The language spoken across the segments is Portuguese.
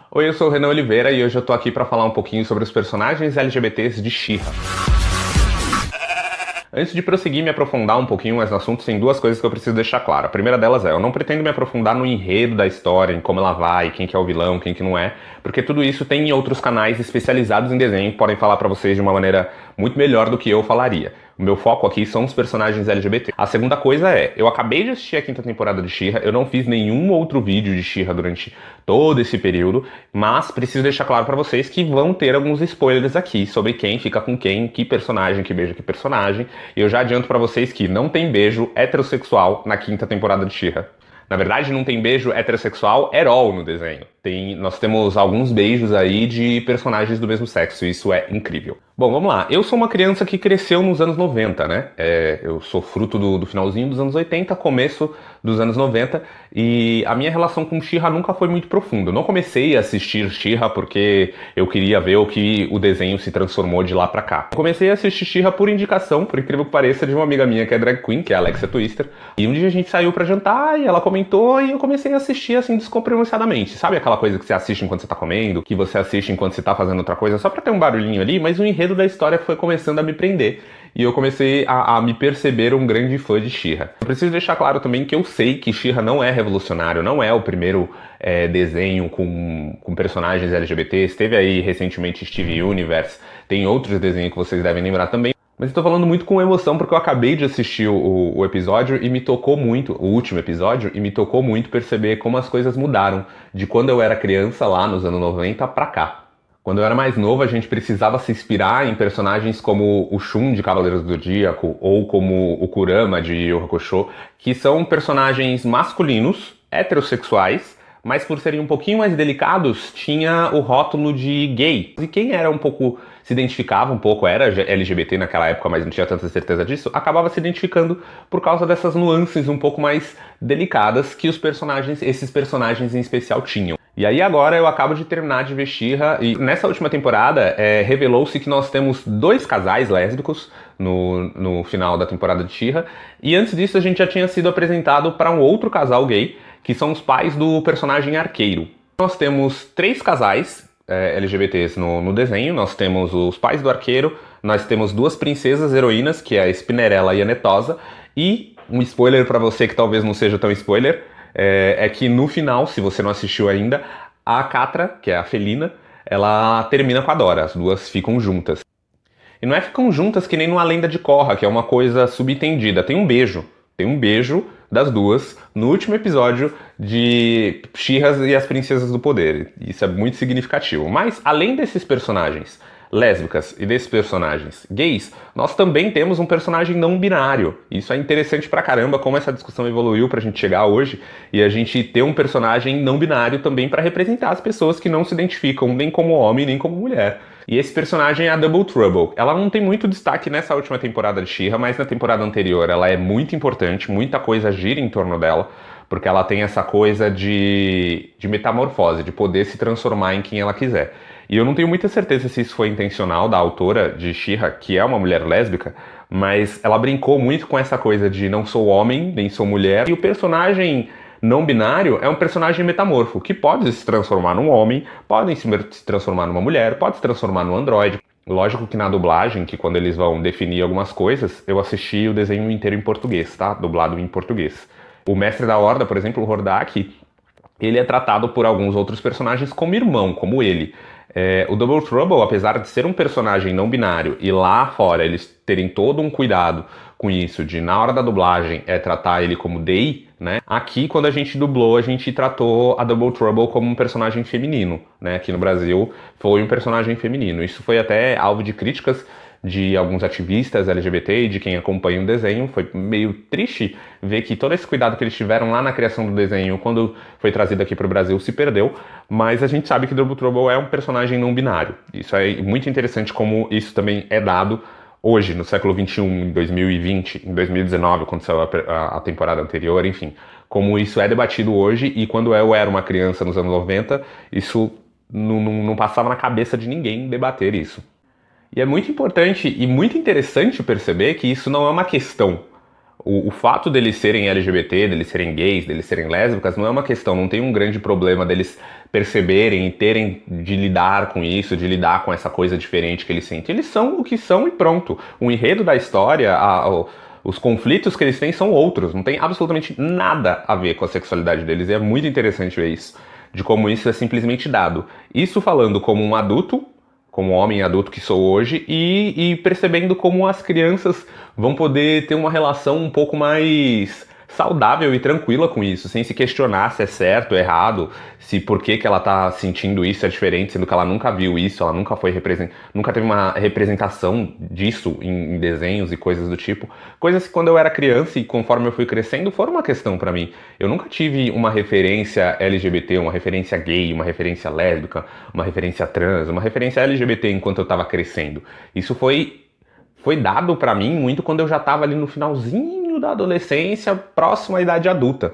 Oi, eu sou o Renan Oliveira e hoje eu tô aqui pra falar um pouquinho sobre os personagens LGBTs de She-Ra. Antes de prosseguir e me aprofundar um pouquinho mais no assunto, tem duas coisas que eu preciso deixar claro. A primeira delas é, eu não pretendo me aprofundar no enredo da história, em como ela vai, quem que é o vilão, quem que não é, porque tudo isso tem em outros canais especializados em desenho que podem falar pra vocês de uma maneira muito melhor do que eu falaria. O meu foco aqui são os personagens LGBT. A segunda coisa é, eu acabei de assistir a quinta temporada de She-Ra, eu não fiz nenhum outro vídeo de She-Ra durante todo esse período, mas preciso deixar claro pra vocês que vão ter alguns spoilers aqui sobre quem fica com quem, que personagem que beija que personagem. E eu já adianto pra vocês que não tem beijo heterossexual na quinta temporada de She-Ra. Na verdade, não tem beijo heterossexual at all no desenho. Nós temos alguns beijos aí de personagens do mesmo sexo, e isso é incrível. Bom, vamos lá. Eu sou uma criança que cresceu nos anos 90, né? Eu sou fruto do finalzinho dos anos 80, começo dos anos 90, e a minha relação com She-Ra nunca foi muito profunda. Eu não comecei a assistir She-Ra porque eu queria ver o que o desenho se transformou de lá pra cá. Eu comecei a assistir She-Ra por indicação, por incrível que pareça, de uma amiga minha que é drag queen, que é a Alexia Twister. E um dia a gente saiu pra jantar e ela comentou e eu comecei a assistir assim descompromissadamente. Sabe aquela coisa que você assiste enquanto você tá comendo, que você assiste enquanto você tá fazendo outra coisa, só pra ter um barulhinho ali, mas o enredo da história foi começando a me prender. E eu comecei a me perceber um grande fã de She-Ra. Eu preciso deixar claro também que eu sei que She-Ra não é revolucionário, não é o primeiro desenho com personagens LGBTs. Teve aí recentemente Steve Universe, tem outros desenhos que vocês devem lembrar também. Mas eu tô falando muito com emoção porque eu acabei de assistir o episódio e me tocou muito, o último episódio, e me tocou muito perceber como as coisas mudaram de quando eu era criança lá nos anos 90 pra cá. Quando eu era mais novo, a gente precisava se inspirar em personagens como o Shun de Cavaleiros do Zodíaco ou como o Kurama de Yu Yu Hakusho, que são personagens masculinos, heterossexuais, mas por serem um pouquinho mais delicados, tinha o rótulo de gay. E quem era um pouco, se identificava um pouco, era LGBT naquela época, mas não tinha tanta certeza disso, acabava se identificando por causa dessas nuances um pouco mais delicadas que esses personagens em especial tinham. E aí agora eu acabo de terminar de ver She-Ra e nessa última temporada revelou-se que nós temos dois casais lésbicos no final da temporada de She-Ra, e antes disso a gente já tinha sido apresentado para um outro casal gay, que são os pais do personagem arqueiro. Nós temos três casais LGBTs no desenho, nós temos os pais do arqueiro, nós temos duas princesas heroínas, que é a Spinnerella e a Netosa, e um spoiler para você que talvez não seja tão spoiler, é que no final, se você não assistiu ainda, a Catra, que é a felina, ela termina com a Dora, as duas ficam juntas. E não é ficam juntas que nem numa Lenda de Korra, que é uma coisa subentendida, tem um beijo das duas no último episódio de She-Ra e as Princesas do Poder. Isso é muito significativo. Mas, além desses personagens lésbicas e desses personagens gays, nós também temos um personagem não binário. Isso é interessante pra caramba, como essa discussão evoluiu pra gente chegar hoje e a gente ter um personagem não binário também pra representar as pessoas que não se identificam nem como homem nem como mulher. E esse personagem é a Double Trouble. Ela não tem muito destaque nessa última temporada de She-Ra, mas na temporada anterior ela é muito importante, muita coisa gira em torno dela, porque ela tem essa coisa de metamorfose, de poder se transformar em quem ela quiser. E eu não tenho muita certeza se isso foi intencional da autora de She-Ra, que é uma mulher lésbica, mas ela brincou muito com essa coisa de não sou homem, nem sou mulher, e o personagem não binário é um personagem metamorfo, que pode se transformar num homem, pode se transformar numa mulher, pode se transformar num androide. Lógico que na dublagem, que quando eles vão definir algumas coisas, eu assisti o desenho inteiro em português, tá? Dublado em português. O Mestre da Horda, por exemplo, o Hordak, ele é tratado por alguns outros personagens como irmão, como ele. O Double Trouble, apesar de ser um personagem não binário e lá fora eles terem todo um cuidado com isso, de na hora da dublagem tratar ele como they, né? Aqui, quando a gente dublou, a gente tratou a Double Trouble como um personagem feminino, né? Aqui no Brasil foi um personagem feminino. Isso foi até alvo de críticas de alguns ativistas LGBT e de quem acompanha o desenho. Foi meio triste ver que todo esse cuidado que eles tiveram lá na criação do desenho, quando foi trazido aqui para o Brasil, se perdeu, mas a gente sabe que Double Trouble é um personagem não binário. Isso é muito interessante como isso também é dado hoje, no século XXI, em 2020, em 2019, quando saiu a temporada anterior, enfim, como isso é debatido hoje, e quando eu era uma criança nos anos 90, isso não passava na cabeça de ninguém debater isso. E é muito importante e muito interessante perceber que isso não é uma questão O fato deles serem LGBT, deles serem gays, deles serem lésbicas, não é uma questão, não tem um grande problema deles perceberem e terem de lidar com isso, de lidar com essa coisa diferente que eles sentem. Eles são o que são e pronto. O enredo da história, os conflitos que eles têm são outros, não tem absolutamente nada a ver com a sexualidade deles, e é muito interessante ver isso, de como isso é simplesmente dado. Isso falando como um adulto, como homem adulto que sou hoje, e percebendo como as crianças vão poder ter uma relação um pouco mais saudável e tranquila com isso, sem se questionar se é certo ou errado, se por que ela tá sentindo isso é diferente, sendo que ela nunca viu isso, ela nunca foi nunca teve uma representação disso em desenhos e coisas do tipo. Coisas que quando eu era criança e conforme eu fui crescendo foram uma questão pra mim. Eu nunca tive uma referência LGBT, uma referência gay, uma referência lésbica, uma referência trans, uma referência LGBT enquanto eu tava crescendo. Isso foi dado pra mim muito quando eu já tava ali no finalzinho da adolescência, próximo à idade adulta.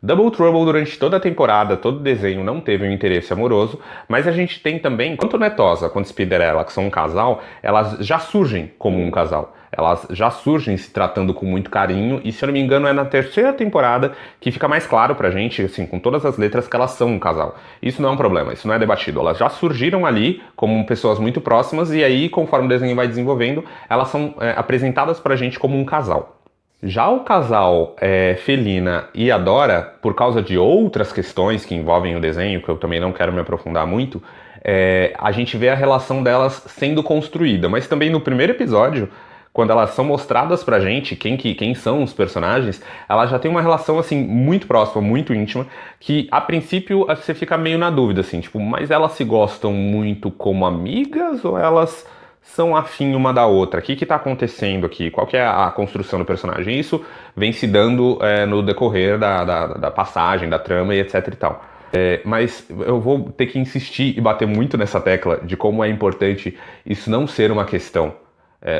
Double Trouble durante toda a temporada, todo o desenho não teve um interesse amoroso, mas a gente tem também, tanto Netosa quanto Spinderella, que são um casal, elas já surgem como um casal. Elas já surgem se tratando com muito carinho, e se eu não me engano é na terceira temporada que fica mais claro pra gente, assim, com todas as letras, que elas são um casal. Isso não é um problema, isso não é debatido. Elas já surgiram ali como pessoas muito próximas, e aí, conforme o desenho vai desenvolvendo, elas são apresentadas pra gente como um casal. Já o casal Felina e Adora, por causa de outras questões que envolvem o desenho, que eu também não quero me aprofundar muito, a gente vê a relação delas sendo construída. Mas também no primeiro episódio, quando elas são mostradas pra gente, quem são os personagens, elas já têm uma relação assim muito próxima, muito íntima, que a princípio você fica meio na dúvida, assim, tipo, mas elas se gostam muito como amigas ou elas são afim uma da outra? O que está acontecendo aqui? Qual que é a construção do personagem? Isso vem se dando no decorrer da passagem, da trama e etc e tal. Mas eu vou ter que insistir e bater muito nessa tecla de como é importante isso não ser uma questão.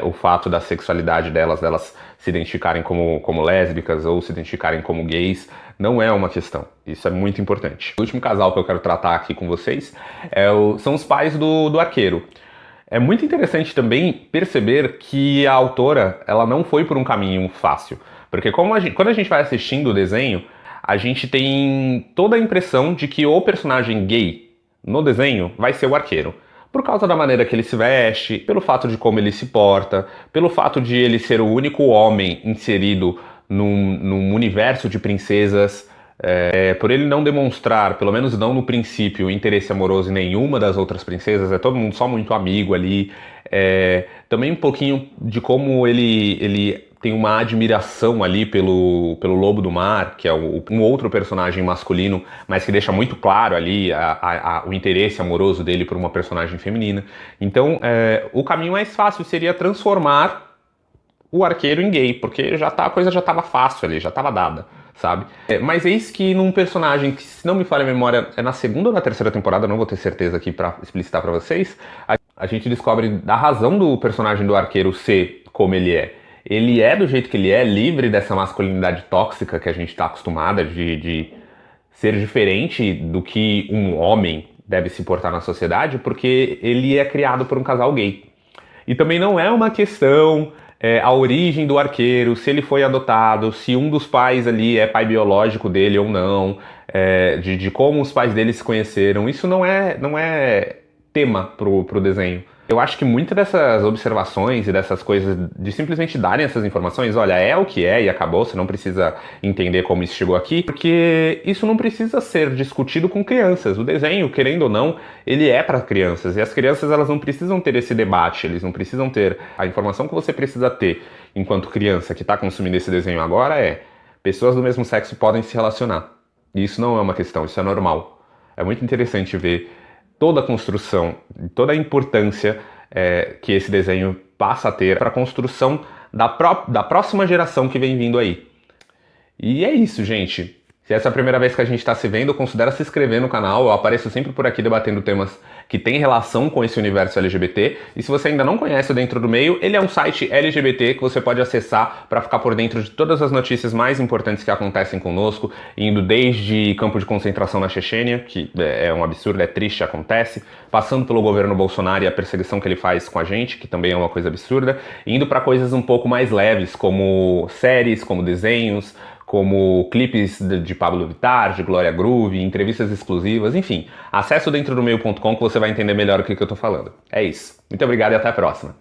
O fato da sexualidade delas se identificarem como lésbicas ou se identificarem como gays, não é uma questão. Isso é muito importante. O último casal que eu quero tratar aqui com vocês são os pais do arqueiro. É muito interessante também perceber que a autora ela não foi por um caminho fácil. Porque quando a gente vai assistindo o desenho, a gente tem toda a impressão de que o personagem gay no desenho vai ser o arqueiro. Por causa da maneira que ele se veste, pelo fato de como ele se porta, pelo fato de ele ser o único homem inserido num universo de princesas. Por ele não demonstrar, pelo menos não no princípio, interesse amoroso em nenhuma das outras princesas, é todo mundo só muito amigo ali. Também um pouquinho de como ele tem uma admiração ali pelo Lobo do Mar, que é um outro personagem masculino, mas que deixa muito claro ali o interesse amoroso dele por uma personagem feminina. Então, o caminho mais fácil seria transformar o arqueiro em gay, porque a coisa já estava fácil ali, já estava dada, sabe? Mas eis que num personagem que, se não me falha a memória, é na segunda ou na terceira temporada, não vou ter certeza aqui pra explicitar pra vocês, a gente descobre da razão do personagem do arqueiro ser como ele é. Ele é do jeito que ele é, livre dessa masculinidade tóxica que a gente tá acostumada de ser diferente do que um homem deve se portar na sociedade, porque ele é criado por um casal gay. E também não é uma questão a origem do arqueiro, se ele foi adotado, se um dos pais ali é pai biológico dele ou não, de como os pais dele se conheceram. Isso não é tema pro desenho. Eu acho que muitas dessas observações e dessas coisas, de simplesmente darem essas informações, olha, é o que é e acabou, você não precisa entender como isso chegou aqui, porque isso não precisa ser discutido com crianças. O desenho, querendo ou não, ele é para crianças, e as crianças elas não precisam ter esse debate, eles não precisam ter a informação que você precisa ter enquanto criança que está consumindo esse desenho agora pessoas do mesmo sexo podem se relacionar. E isso não é uma questão, isso é normal. É muito interessante ver toda a construção, toda a importância que esse desenho passa a ter para a construção da próxima geração que vem vindo aí. E é isso, gente. Se essa é a primeira vez que a gente está se vendo, considera se inscrever no canal. Eu apareço sempre por aqui debatendo temas que têm relação com esse universo LGBT. E se você ainda não conhece o Dentro do Meio, ele é um site LGBT que você pode acessar para ficar por dentro de todas as notícias mais importantes que acontecem conosco, indo desde campo de concentração na Chechênia, que é um absurdo, é triste, acontece, passando pelo governo Bolsonaro e a perseguição que ele faz com a gente, que também é uma coisa absurda, indo para coisas um pouco mais leves, como séries, como desenhos, como clipes de Pablo Vittar, de Glória Groove, entrevistas exclusivas, enfim. Acesse o dentrodomeio.com que você vai entender melhor o que eu tô falando. É isso. Muito obrigado e até a próxima.